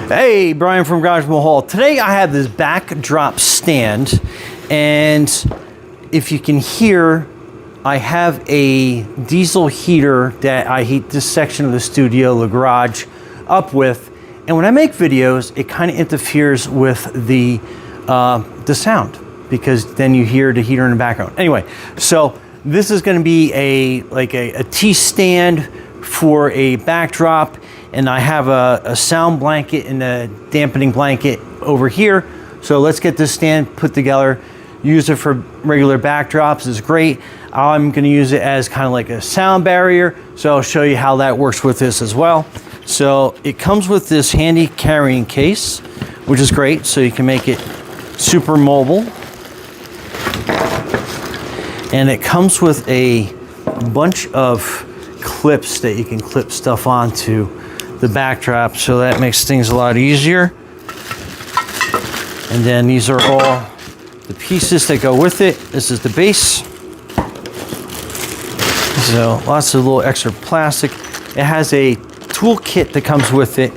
Hey, Brian from Garage Mahal. Today I have this backdrop stand, and if you can hear, I have a diesel heater that I heat this section of the studio, the garage, up with. And when I make videos, it kind of interferes with the sound, because then you hear the heater in the background. Anyway, so this is going to be a T stand for a backdrop. And I have a sound blanket and a dampening blanket over here. So let's get this stand put together. Use it for regular backdrops is great. I'm gonna use it as kind of like a sound barrier. So I'll show you how that works with this as well. So it comes with this handy carrying case, which is great. So you can make it super mobile. And it comes with a bunch of clips that you can clip stuff onto the backdrop, so that makes things a lot easier. And then these are all the pieces that go with it. This is the base. So lots of little extra plastic. It has a toolkit that comes with it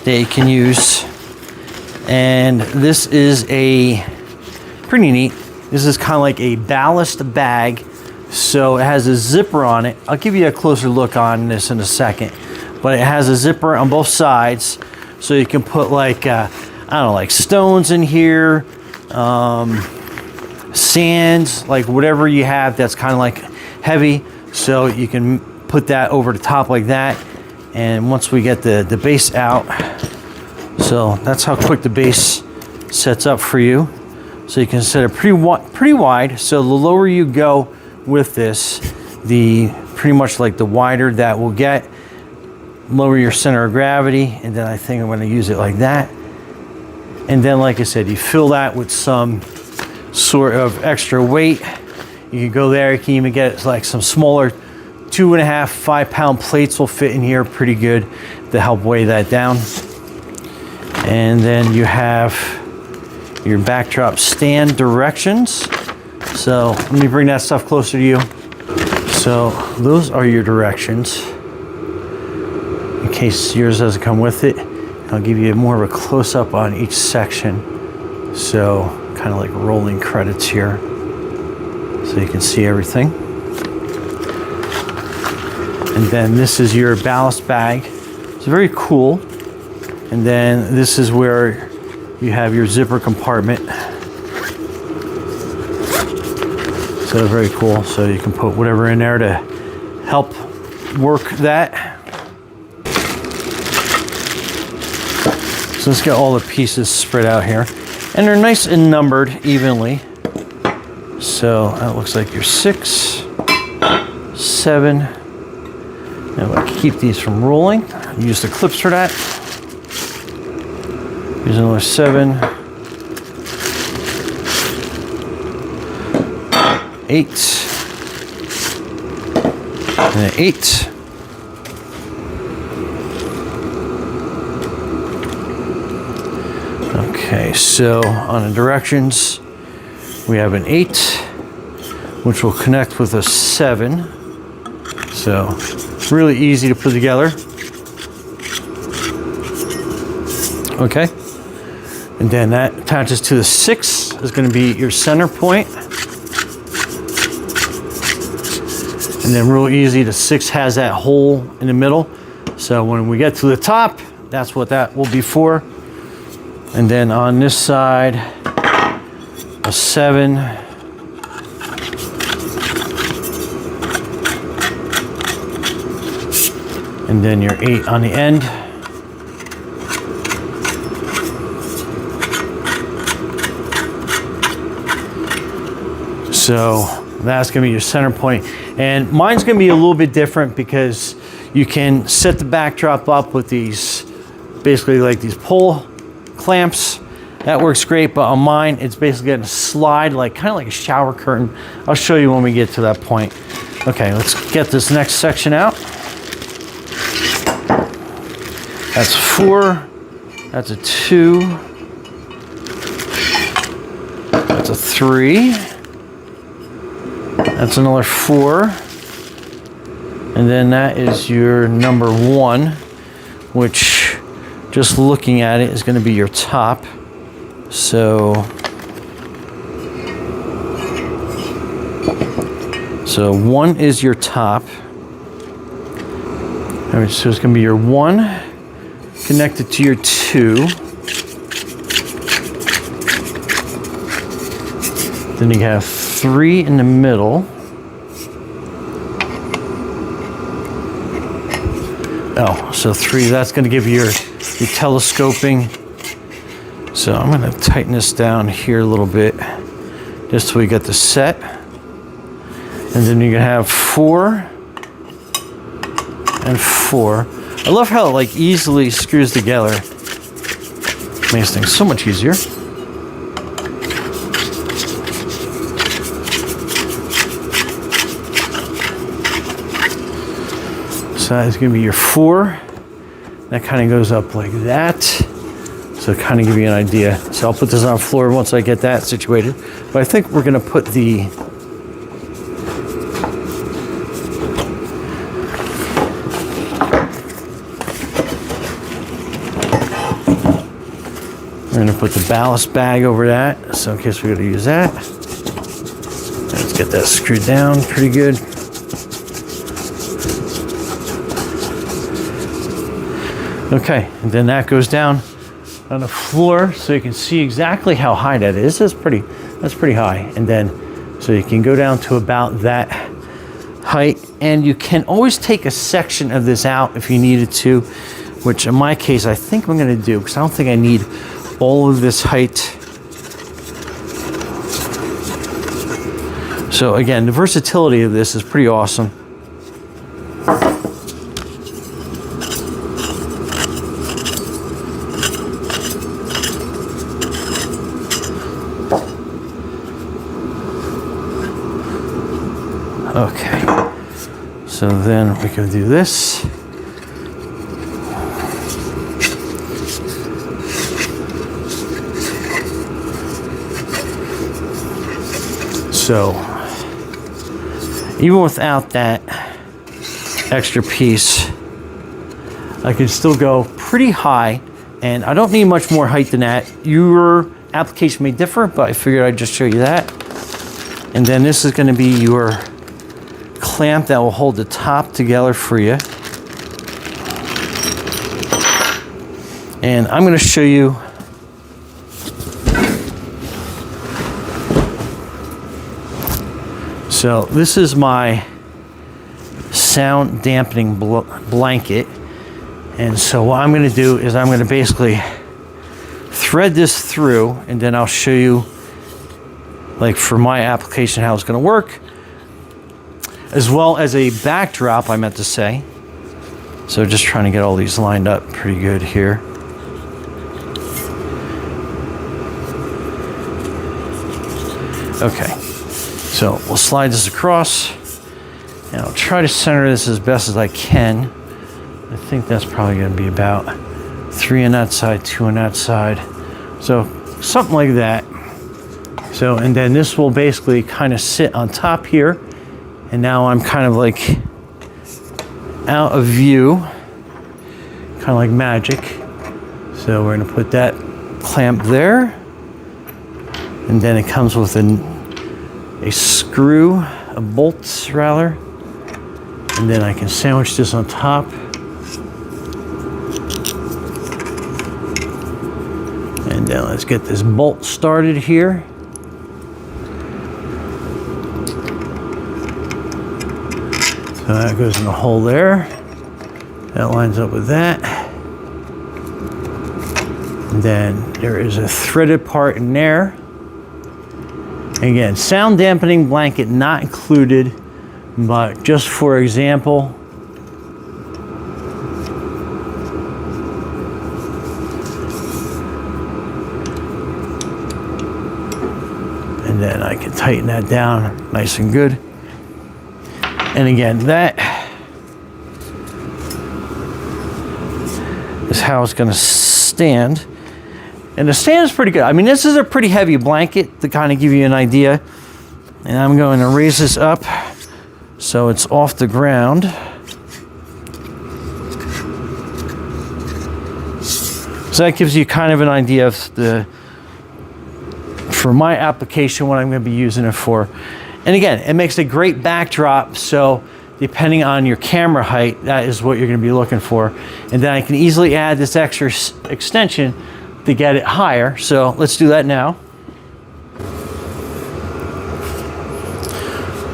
that you can use. And this is a pretty neat. This is kind of like a ballast bag. So it has a zipper on it. I'll give you a closer look on this in a second. But it has a zipper on both sides, so you can put like, I don't know, like stones in here, sands, like whatever you have that's kind of like heavy. So you can put that over the top like that. And once we get the base out, so that's how quick the base sets up for you. So you can set it pretty wide. So the lower you go with this, the pretty much like the wider that will get. Lower your center of gravity, and then I think I'm going to use it like that. And then, like I said, you fill that with some sort of extra weight. You can go there. You can even get like some smaller 2.5, 5 pound plates will fit in here pretty good to help weigh that down. And then you have your backdrop stand directions. So let me bring that stuff closer to you. So those are your directions. In case yours doesn't come with it, I'll give you more of a close-up on each section. So kind of like rolling credits here, so you can see everything. And then this is your ballast bag. It's very cool. And then this is where you have your zipper compartment. So very cool. So you can put whatever in there to help work that. So let's get all the pieces spread out here. And they're nice and numbered evenly. So that looks like your 6, 7. Now we'll keep these from rolling. Use the clips for that. Here's another 7. 8. And an 8. Okay, so on the directions, we have an 8, which will connect with a 7. So really easy to put together. Okay, and then that attaches to the 6 is going to be your center point. And then real easy, the 6 has that hole in the middle. So when we get to the top, that's what that will be for. And then on this side, a 7. And then your 8 on the end. So that's gonna be your center point. And mine's gonna be a little bit different because you can set the backdrop up with these, basically like these pull clamps. That works great, but on mine, it's basically gonna slide like kind of like a shower curtain. I'll show you when we get to that point. Okay, let's get this next section out. That's 4, that's a 2, that's a 3, that's another 4, and then that is your number 1, which just looking at it, is going to be your top. So one is your top. All right, so it's going to be your 1 connected to your 2. Then you have 3 in the middle. Oh, so 3, that's going to give you your telescoping. So I'm going to tighten this down here a little bit, just so we get the set. And then you're going to have 4 and 4. I love how it like easily screws together. Makes things so much easier. So that's going to be your 4. That kind of goes up like that. So kind of give you an idea. So I'll put this on the floor once I get that situated. But I think we're going to put the ballast bag over that. So in case we're going to use that. Let's get that screwed down pretty good. Okay, and then that goes down on the floor so you can see exactly how high that is. That's pretty high. And then, so you can go down to about that height. And you can always take a section of this out if you needed to, which in my case, I think I'm gonna do, because I don't think I need all of this height. So again, the versatility of this is pretty awesome. Okay, so then we can do this. So even without that extra piece, I can still go pretty high, and I don't need much more height than that. Your application may differ, but I figured I'd just show you that. And then this is going to be your clamp that will hold the top together for you. And I'm going to show you so this is my sound dampening blanket. And so what I'm going to do is I'm going to basically thread this through, and then I'll show you, like for my application, how it's going to work, as well as a backdrop, I meant to say. So just trying to get all these lined up pretty good here. Okay, so we'll slide this across, and I'll try to center this as best as I can. I think that's probably going to be about 3 on that side, 2 on that side. So something like that. So, and then this will basically kind of sit on top here. And now I'm kind of like out of view, kind of like magic. So we're going to put that clamp there. And then it comes with a screw, a bolt rather. And then I can sandwich this on top. And then let's get this bolt started here. So that goes in the hole there. That lines up with that. And then there is a threaded part in there. Again, sound dampening blanket not included, but just for example, and then I can tighten that down nice and good. And again, that is how it's going to stand. And the stand is pretty good. I mean, this is a pretty heavy blanket to kind of give you an idea. And I'm going to raise this up so it's off the ground. So that gives you kind of an idea of for my application, what I'm going to be using it for. And again, it makes a great backdrop, so depending on your camera height, that is what you're going to be looking for. And then I can easily add this extra extension to get it higher. So let's do that now.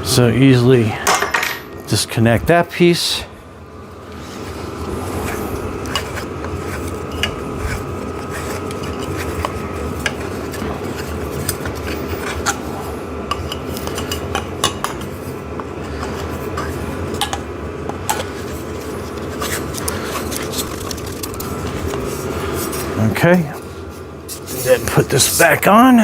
So easily disconnect that piece. Okay, and then put this back on.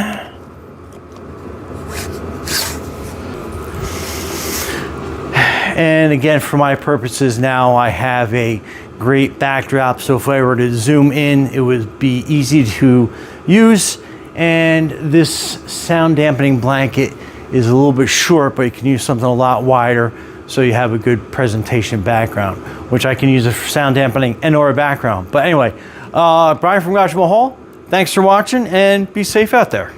And again, for my purposes now, I have a great backdrop. So if I were to zoom in, it would be easy to use. And this sound dampening blanket is a little bit short, but you can use something a lot wider so you have a good presentation background, which I can use it for sound dampening and or a background. But anyway, Brian from Garage Hall, thanks for watching and be safe out there.